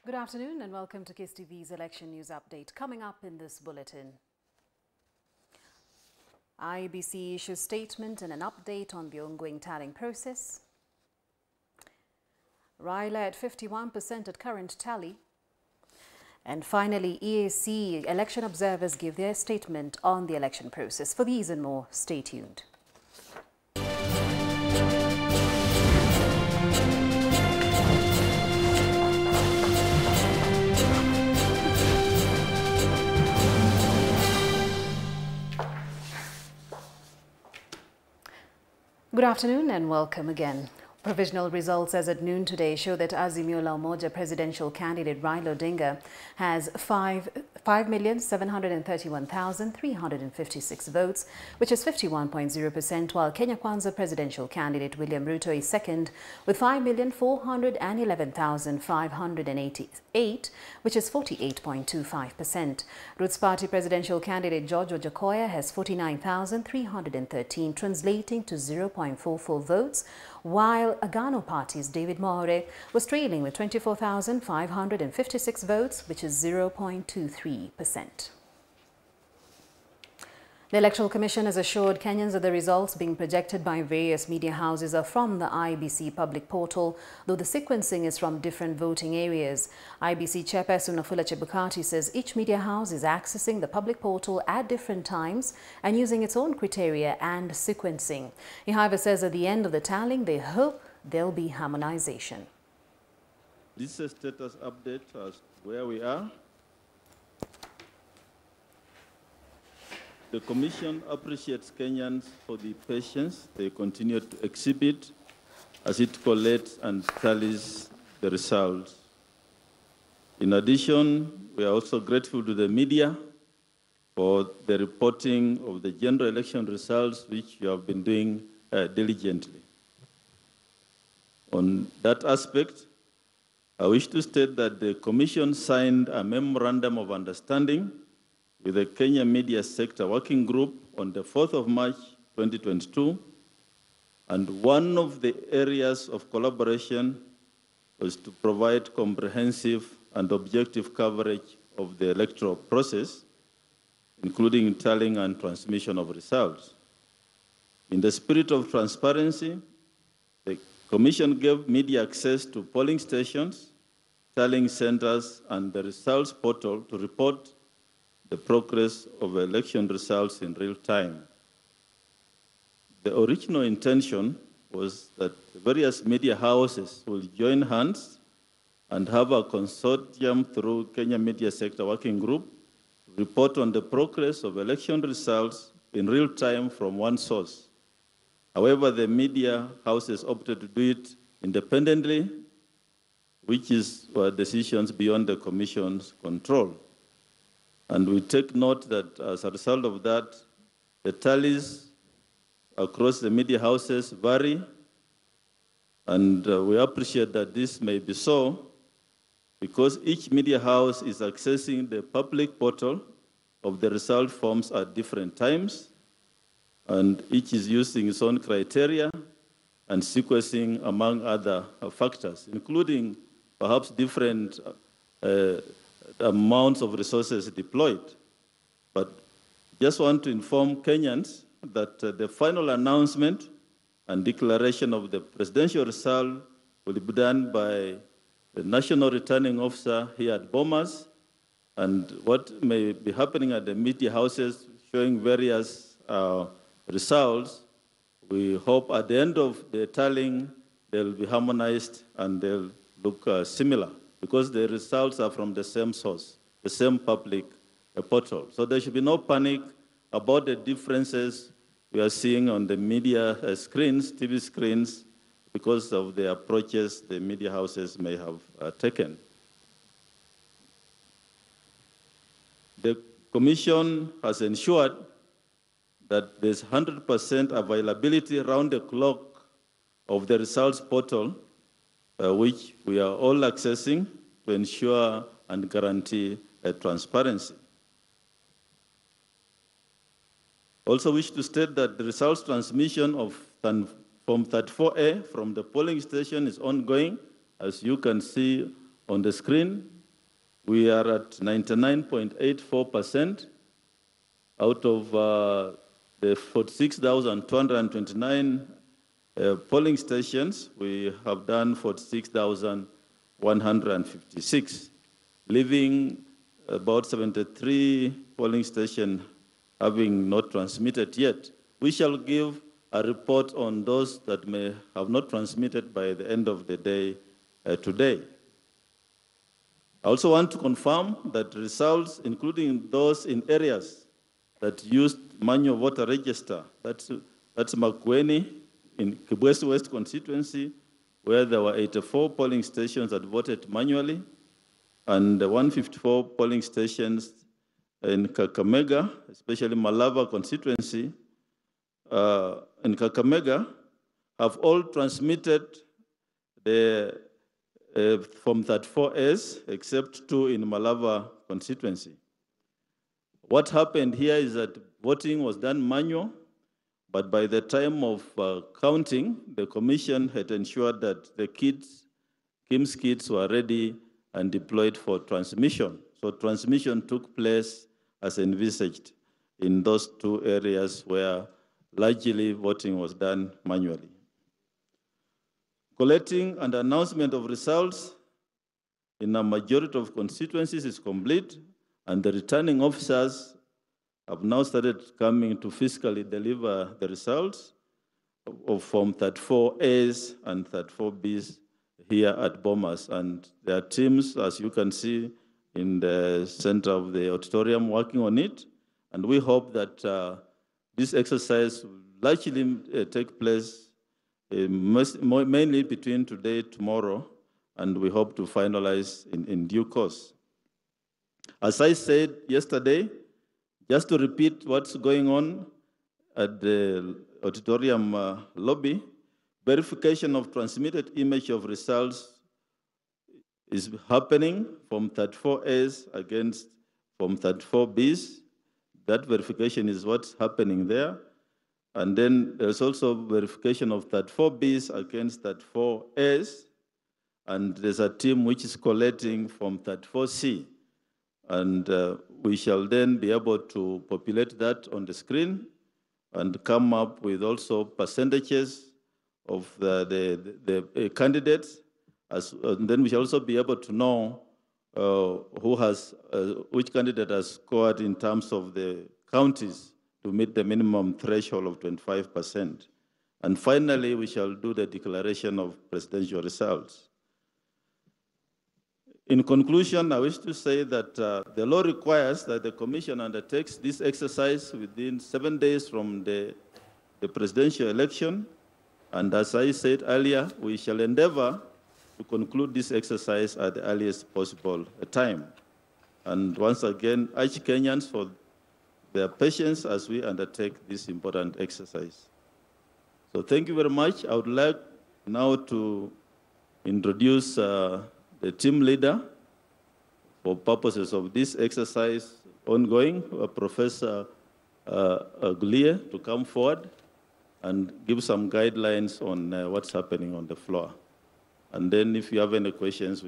Good afternoon and welcome to KISS TV's election news update. Coming up in this bulletin, IEBC issues statement and an update on the ongoing tallying process. Raila at 51% at current tally. And finally, EAC election observers give their statement on the election process. For these and more, stay tuned. Good afternoon and welcome again. Provisional results as at noon today show that Azimio la Umoja presidential candidate Raila Odinga has 5,731,356 votes, which is 51.0%, while Kenya Kwanza presidential candidate William Ruto is second with 5,411,588, which is 48.25%. Roots Party presidential candidate George Ojakoya has 49,313, translating to 0.44 votes, while Agano Party's David Mathare was trailing with 24,556 votes, which is 0.23%. The Electoral Commission has assured Kenyans that the results being projected by various media houses are from the IEBC public portal, though the sequencing is from different voting areas. IEBC Chairperson Wafula Chebukati says each media house is accessing the public portal at different times and using its own criteria and sequencing. He, however, says at the end of the tallying, they hope there'll be harmonization. This is a status update as where we are. The Commission appreciates Kenyans for the patience they continue to exhibit as it collates and tallies the results. In addition, we are also grateful to the media for the reporting of the general election results, which you have been doing diligently. On that aspect, I wish to state that the Commission signed a memorandum of understanding with the Kenya Media Sector Working Group on the 4th of March 2022, and one of the areas of collaboration was to provide comprehensive and objective coverage of the electoral process, including tallying and transmission of results. In the spirit of transparency, the Commission gave media access to polling stations, tallying centers, and the results portal to report the progress of election results in real time. The original intention was that the various media houses will join hands and have a consortium through Kenya Media Sector Working Group to report on the progress of election results in real time from one source. However, the media houses opted to do it independently, which were decisions beyond the Commission's control. And we take note that as a result of that, the tallies across the media houses vary, and we appreciate that this may be so because each media house is accessing the public portal of the result forms at different times, and each is using its own criteria and sequencing, among other factors, including perhaps different amounts of resources deployed. But just want to inform Kenyans that the final announcement and declaration of the presidential result will be done by the National Returning Officer here at Bomas, and what may be happening at the media houses showing various results, we hope at the end of the tallying they'll be harmonized and they'll look similar, because the results are from the same source, the same public portal. So there should be no panic about the differences we are seeing on the media screens, TV screens, because of the approaches the media houses may have taken. The Commission has ensured that there's 100% availability around the clock of the results portal, which we are all accessing to ensure and guarantee transparency. Also wish to state that the results transmission of Form 34A from the polling station is ongoing, as you can see on the screen. We are at 99.84%. Out of the 46,229 polling stations, we have done 46,156, leaving about 73 polling stations having not transmitted yet. We shall give a report on those that may have not transmitted by the end of the day today. I also want to confirm that results, including those in areas that used manual voter register, that's Makueni in Kibwezi West constituency, where there were 84 polling stations that voted manually, and 154 polling stations in Kakamega, especially Malava constituency, in Kakamega, have all transmitted the Form 34As, except 2 in Malava constituency. What happened here is that voting was done manual, but by the time of counting, the commission had ensured that the KIMS kits were ready and deployed for transmission. So transmission took place as envisaged in those 2 areas where largely voting was done manually. Collecting and announcement of results in a majority of constituencies is complete, and the returning officers have now started coming to physically deliver the results of Form 34As and 34Bs here at Bomas. And there are teams, as you can see, in the center of the auditorium working on it. And we hope that this exercise will largely take place mainly between today and tomorrow, and we hope to finalize in due course. As I said yesterday, just to repeat what's going on at the auditorium lobby, verification of transmitted image of results is happening from 34As against from 34Bs. That verification is what's happening there. And then there's also verification of 34Bs against 34As. And there's a team which is collating from 34C. And we shall then be able to populate that on the screen and come up with also percentages of the candidates. And then we shall also be able to know which candidate has scored in terms of the counties to meet the minimum threshold of 25%. And finally, we shall do the declaration of presidential results. In conclusion, I wish to say that the law requires that the Commission undertakes this exercise within 7 days from the presidential election. And as I said earlier, we shall endeavor to conclude this exercise at the earliest possible time. And once again, urge Kenyans for their patience as we undertake this important exercise. So thank you very much. I would like now to introduce the team leader for purposes of this exercise ongoing, Professor Gulie, to come forward and give some guidelines on what's happening on the floor. And then if you have any questions,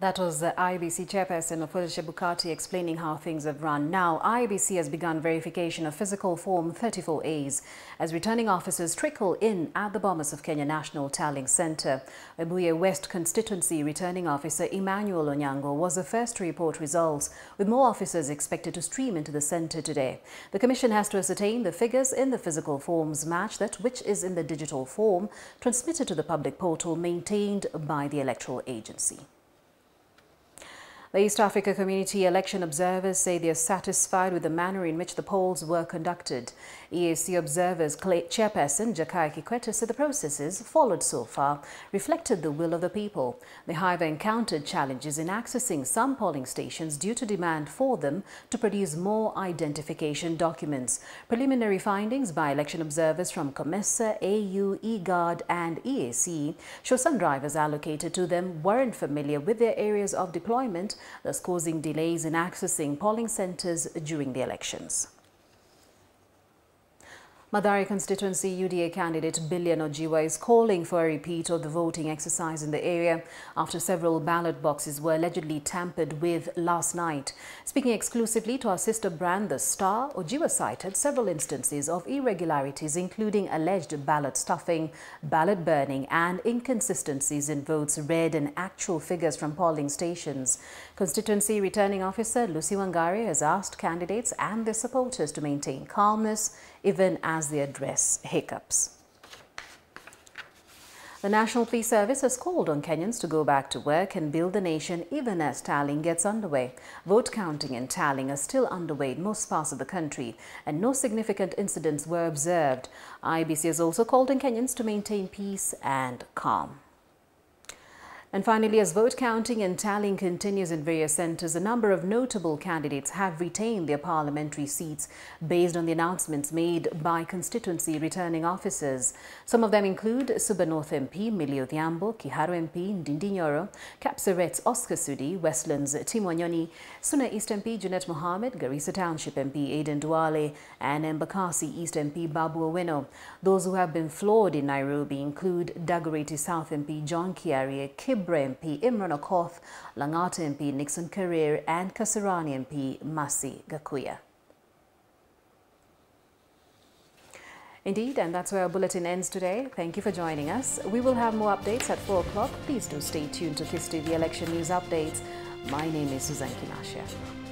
That was the IBC chairperson of Chebukati explaining how things have run. Now, IBC has begun verification of physical Form 34As as returning officers trickle in at the Bomas of Kenya National Tallying Center. Webuye West constituency returning officer Emmanuel Onyango was the first to report results, with more officers expected to stream into the center today. The commission has to ascertain the figures in the physical forms match that which is in the digital form transmitted to the public portal maintained by the electoral agency. The East Africa Community election observers say they are satisfied with the manner in which the polls were conducted. EAC observers chairperson Jakaya Kikwete said the processes followed so far reflected the will of the people. They, however, encountered challenges in accessing some polling stations due to demand for them to produce more identification documents. Preliminary findings by election observers from COMESA, AU, EGAD and EAC show some drivers allocated to them weren't familiar with their areas of deployment, thus causing delays in accessing polling centers during the elections. Mathare constituency UDA candidate Billion Ojiwa is calling for a repeat of the voting exercise in the area after several ballot boxes were allegedly tampered with last night. Speaking exclusively to our sister brand The Star, Ojiwa cited several instances of irregularities including alleged ballot stuffing, ballot burning and inconsistencies in votes read and actual figures from polling stations. Constituency returning officer Lucy Wangari has asked candidates and their supporters to maintain calmness even as they address hiccups. The National Police Service has called on Kenyans to go back to work and build the nation even as tallying gets underway. Vote counting and tallying are still underway in most parts of the country and no significant incidents were observed. IBC has also called on Kenyans to maintain peace and calm. And finally, as vote counting and tallying continues in various centres, a number of notable candidates have retained their parliamentary seats based on the announcements made by constituency returning officers. Some of them include Suba North MP Millie Odhiambo, Kiharu MP Ndindi Nyoro, Kapsaret's Oscar Sudi, Westlands Timo Anyoni, Suna East MP Junet Mohammed, Garissa Township MP Aden Duale, and Embakasi East MP Babu Owino. Those who have been floored in Nairobi include Dagoretti South MP John Kiarie, Kibra MP Imran Okoth, Langata MP Nixon Career, and Kasarani MP Masi Gakuya. Indeed, and that's where our bulletin ends today. Thank you for joining us. We will have more updates at 4 o'clock. Please do stay tuned to KISS TV Election News Updates. My name is Susan Kinasha.